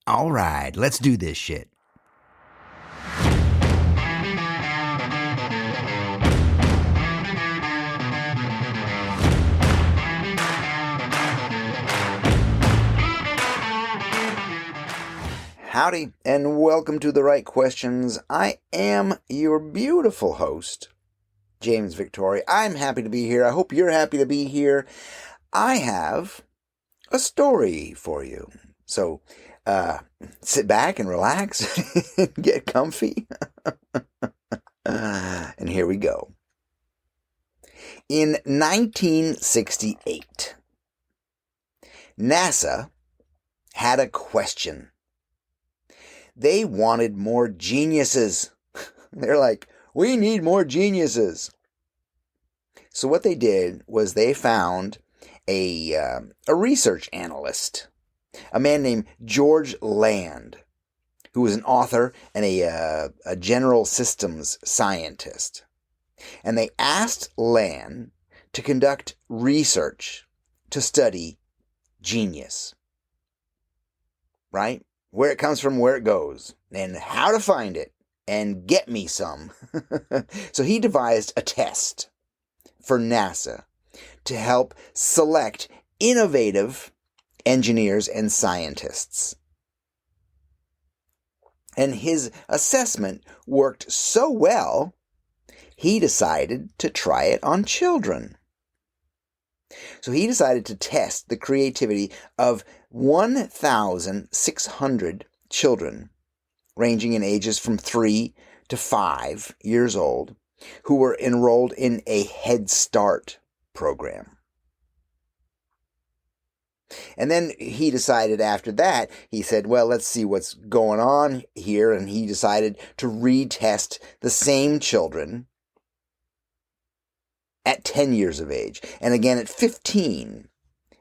All right, let's do this shit. Howdy, and welcome to The Right Questions. I am your beautiful host, James Victoria. I'm happy to be here. I hope you're happy to be here. I have a story for you. So, sit back and relax and get comfy. And here we go. In 1968, NASA had a question. They wanted more geniuses. They're like, we need more geniuses. So what they did was they found a research analyst, a man named George Land, who was an author and a general systems scientist. And they asked Land to conduct research to study genius. Right? Where it comes from, where it goes, and how to find it, and get me some. So he devised a test for NASA to help select innovative engineers and scientists. And his assessment worked so well, he decided to try it on children. So he decided to test the creativity of 1,600 children, ranging in ages from 3 to 5 years old, who were enrolled in a Head Start program. And then he decided after that, he said, well, let's see what's going on here. And he decided to retest the same children at 10 years of age, and again at 15.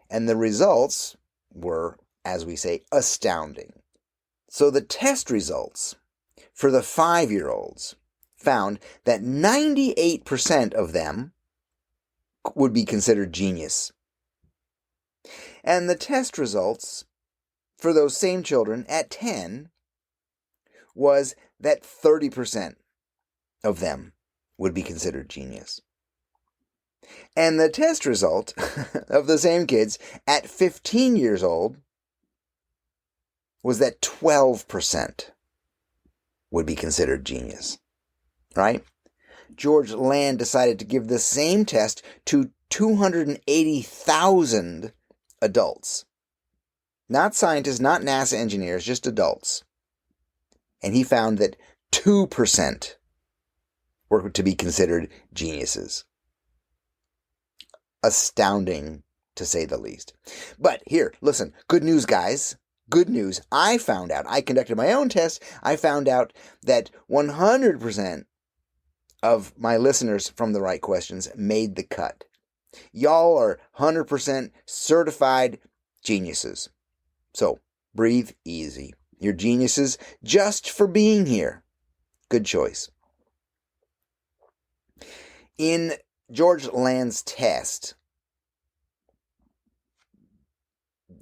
And the results were, as we say, astounding. So the test results for the 5-year-olds found that 98% of them would be considered genius. And the test results for those same children at 10 was that 30% of them would be considered genius. And the test result of the same kids at 15 years old was that 12% would be considered genius, right? George Land decided to give the same test to 280,000 adults. Not scientists, not NASA engineers, just adults. And he found that 2% were to be considered geniuses. Astounding, to say the least. But here, listen, good news, guys. Good news. I conducted my own test. I found out that 100% of my listeners from The Right Questions made the cut. Y'all are 100% certified geniuses. So, breathe easy. You're geniuses just for being here. Good choice. In George Land's test,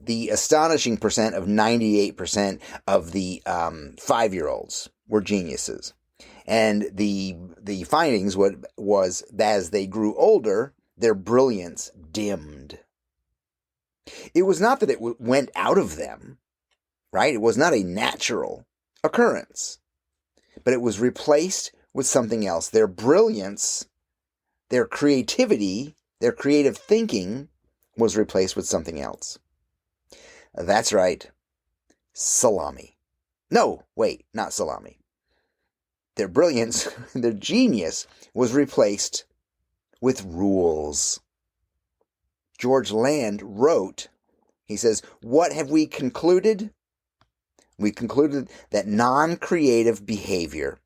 the astonishing percent of 98% of the 5-year-olds were geniuses. And the findings was that as they grew older, their brilliance dimmed. It was not that it went out of them, right? It was not a natural occurrence, but it was replaced with something else. Their brilliance, their creativity, their creative thinking was replaced with something else. That's right. Salami. No, wait, not salami. Their brilliance, their genius was replaced with rules. George Land wrote, he says, what have we concluded? We concluded that non-creative behavior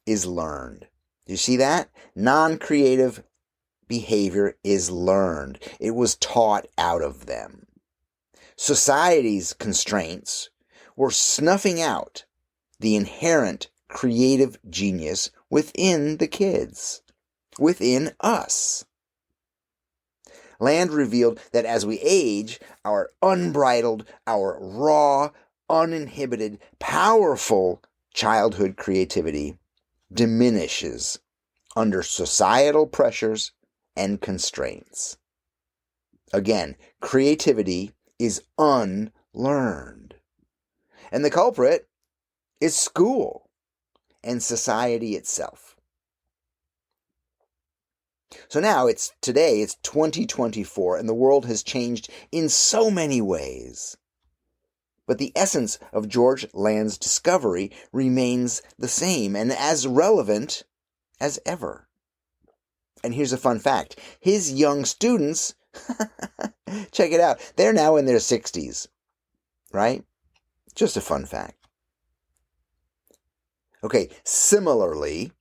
is learned. Do you see that? Non-creative behavior is learned. It was taught out of them. Society's constraints were snuffing out the inherent creative genius within the kids, within us. Land revealed that as we age, our unbridled, our raw, uninhibited, powerful childhood creativity diminishes under societal pressures and constraints. Again, creativity is unlearned. And the culprit is school and society itself. So now today it's 2024 and the world has changed in so many ways. But the essence of George Land's discovery remains the same and as relevant as ever. And here's a fun fact. His young students, check it out, they're now in their 60s, right? Just a fun fact. Okay, similarly,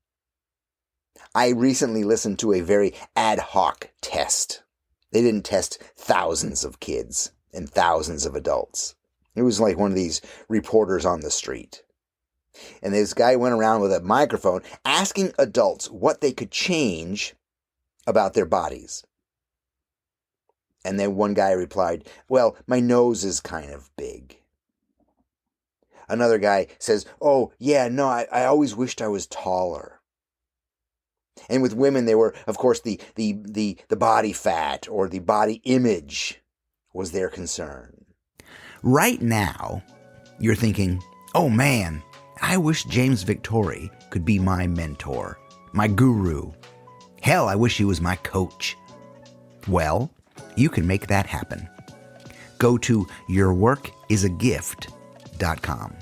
I recently listened to a very ad hoc test. They didn't test thousands of kids and thousands of adults. It was like one of these reporters on the street. And this guy went around with a microphone asking adults what they could change about their bodies. And then one guy replied, well, my nose is kind of big. Another guy says, oh, yeah, no, I always wished I was taller. And with women, they were, of course, the body fat or the body image was their concern. Right now, you're thinking, oh man, I wish James Victori could be my mentor, my guru. Hell, I wish he was my coach. Well, you can make that happen. Go to yourworkisagift.com.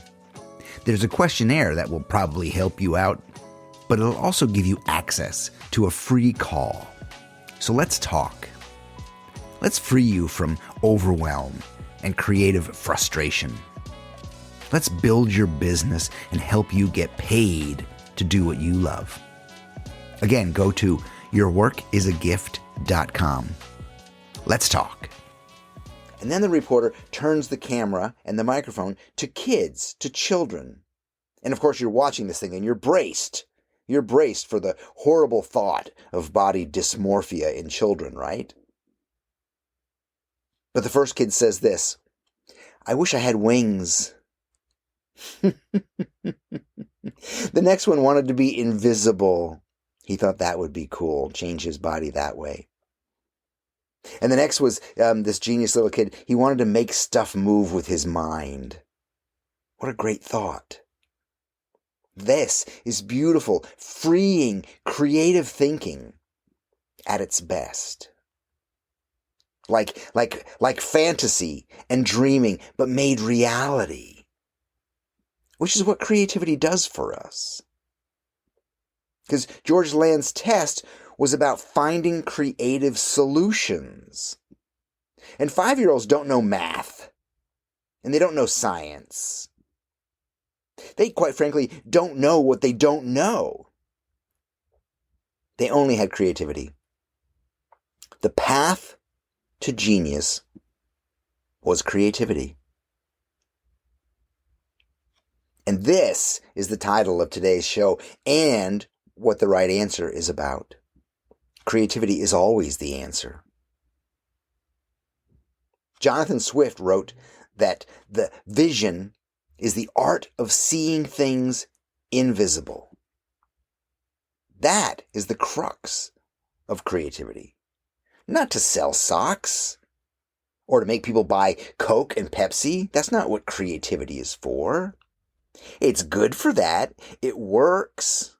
There's a questionnaire that will probably help you out, but it'll also give you access to a free call. So let's talk. Let's free you from overwhelm and creative frustration. Let's build your business and help you get paid to do what you love. Again, go to yourworkisagift.com. Let's talk. And then the reporter turns the camera and the microphone to kids, to children. And of course, you're watching this thing and you're braced. You're braced for the horrible thought of body dysmorphia in children, right? But the first kid says this, I wish I had wings. The next one wanted to be invisible. He thought that would be cool, change his body that way. And the next was this genius little kid. He wanted to make stuff move with his mind. What a great thought. This is beautiful, freeing, creative thinking at its best. Like fantasy and dreaming, but made reality. Which is what creativity does for us. Because George Land's test was about finding creative solutions. And 5-year-olds don't know math. And they don't know science. They, quite frankly, don't know what they don't know. They only had creativity. The path to genius was creativity. And this is the title of today's show and what the right answer is about. Creativity is always the answer. Jonathan Swift wrote that the vision is the art of seeing things invisible. That is the crux of creativity. Not to sell socks or to make people buy Coke and Pepsi. That's not what creativity is for. It's good for that. It works.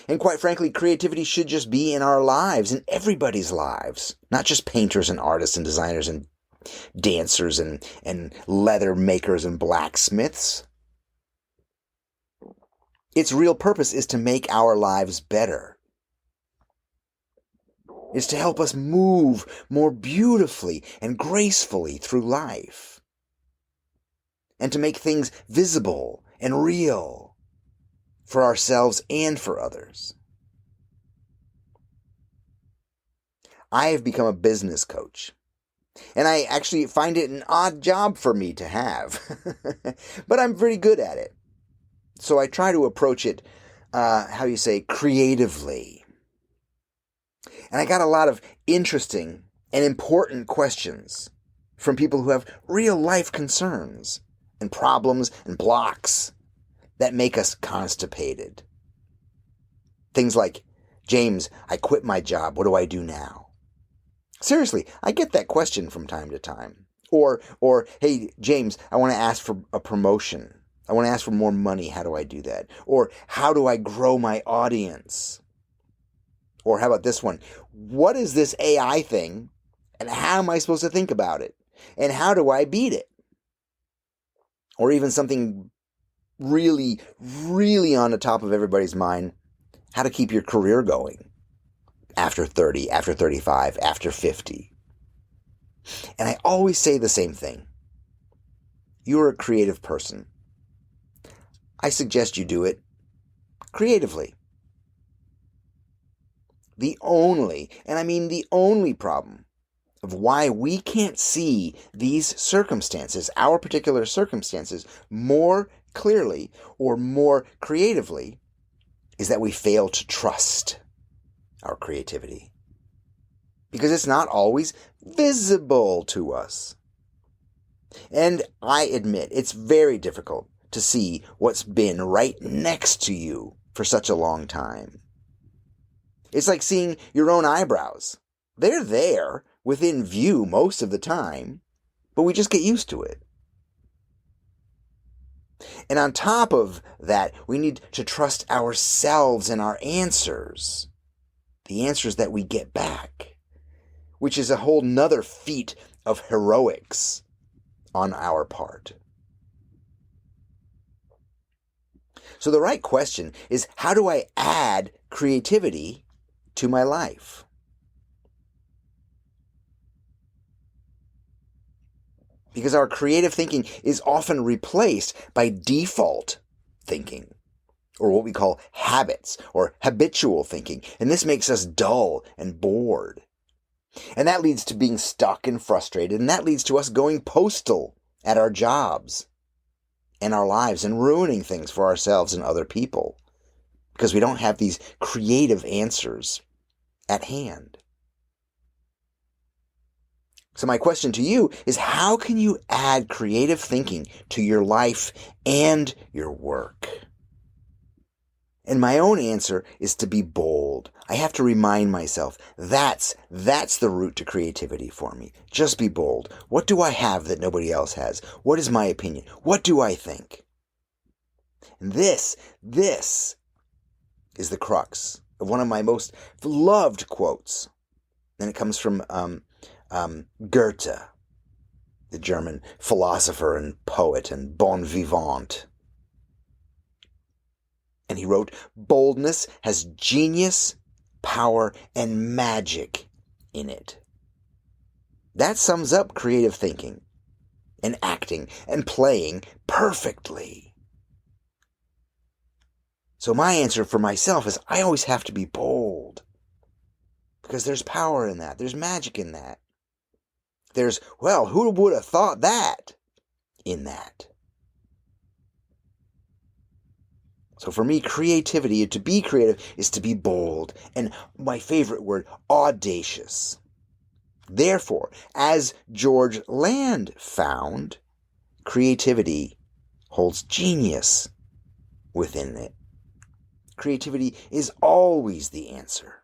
And quite frankly, creativity should just be in our lives, in everybody's lives. Not just painters and artists and designers and dancers and leather makers and blacksmiths. Its real purpose is to make our lives better. It's to help us move more beautifully and gracefully through life. And to make things visible and real for ourselves and for others. I have become a business coach. And I actually find it an odd job for me to have. But I'm pretty good at it. So I try to approach it, creatively. And I got a lot of interesting and important questions from people who have real life concerns and problems and blocks that make us constipated. Things like, James, I quit my job. What do I do now? Seriously, I get that question from time to time. Or, hey, James, I want to ask for a promotion. I want to ask for more money. How do I do that? Or, how do I grow my audience? Or how about this one? What is this AI thing? And how am I supposed to think about it? And how do I beat it? Or even something really, really on the top of everybody's mind, how to keep your career going after 30, after 35, after 50. And I always say the same thing. You're a creative person. I suggest you do it creatively. The only, and I mean the only problem of why we can't see these circumstances, our particular circumstances, more clearly or more creatively, is that we fail to trust our creativity. Because it's not always visible to us. And I admit, it's very difficult to see what's been right next to you for such a long time. It's like seeing your own eyebrows. They're there within view most of the time, but we just get used to it. And on top of that, we need to trust ourselves and our answers. The answers that we get back, which is a whole nother feat of heroics on our part. So the right question is, how do I add creativity to my life? Because our creative thinking is often replaced by default thinking, or what we call habits or habitual thinking. And this makes us dull and bored. And that leads to being stuck and frustrated. And that leads to us going postal at our jobs and our lives and ruining things for ourselves and other people because we don't have these creative answers at hand. So my question to you is, how can you add creative thinking to your life and your work? And my own answer is to be bold. I have to remind myself that's the route to creativity for me. Just be bold. What do I have that nobody else has? What is my opinion? What do I think? And this is the crux of one of my most loved quotes. And it comes from Goethe, the German philosopher and poet and bon vivant. And he wrote, "Boldness has genius, power, and magic in it." That sums up creative thinking and acting and playing perfectly. So my answer for myself is, I always have to be bold. Because there's power in that. There's magic in that. There's, well, who would have thought that in that? So for me, creativity, to be creative, is to be bold. And my favorite word, audacious. Therefore, as George Land found, creativity holds genius within it. Creativity is always the answer.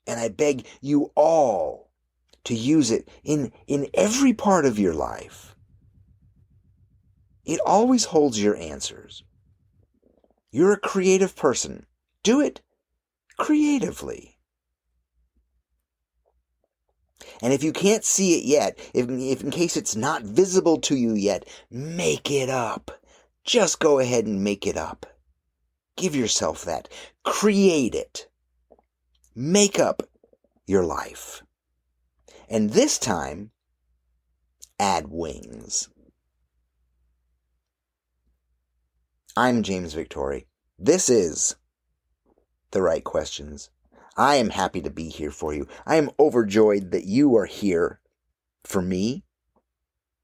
And I beg you all to use it in every part of your life. It always holds your answers. You're a creative person. Do it creatively. And if you can't see it yet, if in case it's not visible to you yet, make it up. Just go ahead and make it up. Give yourself that. Create it. Make up your life. And this time, add wings. I'm James Victori. This is The Right Questions. I am happy to be here for you. I am overjoyed that you are here for me.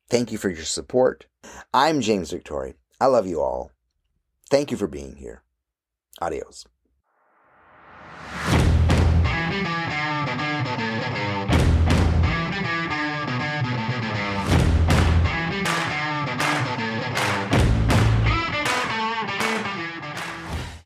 Thank you for your support. I'm James Victori. I love you all. Thank you for being here. Adios.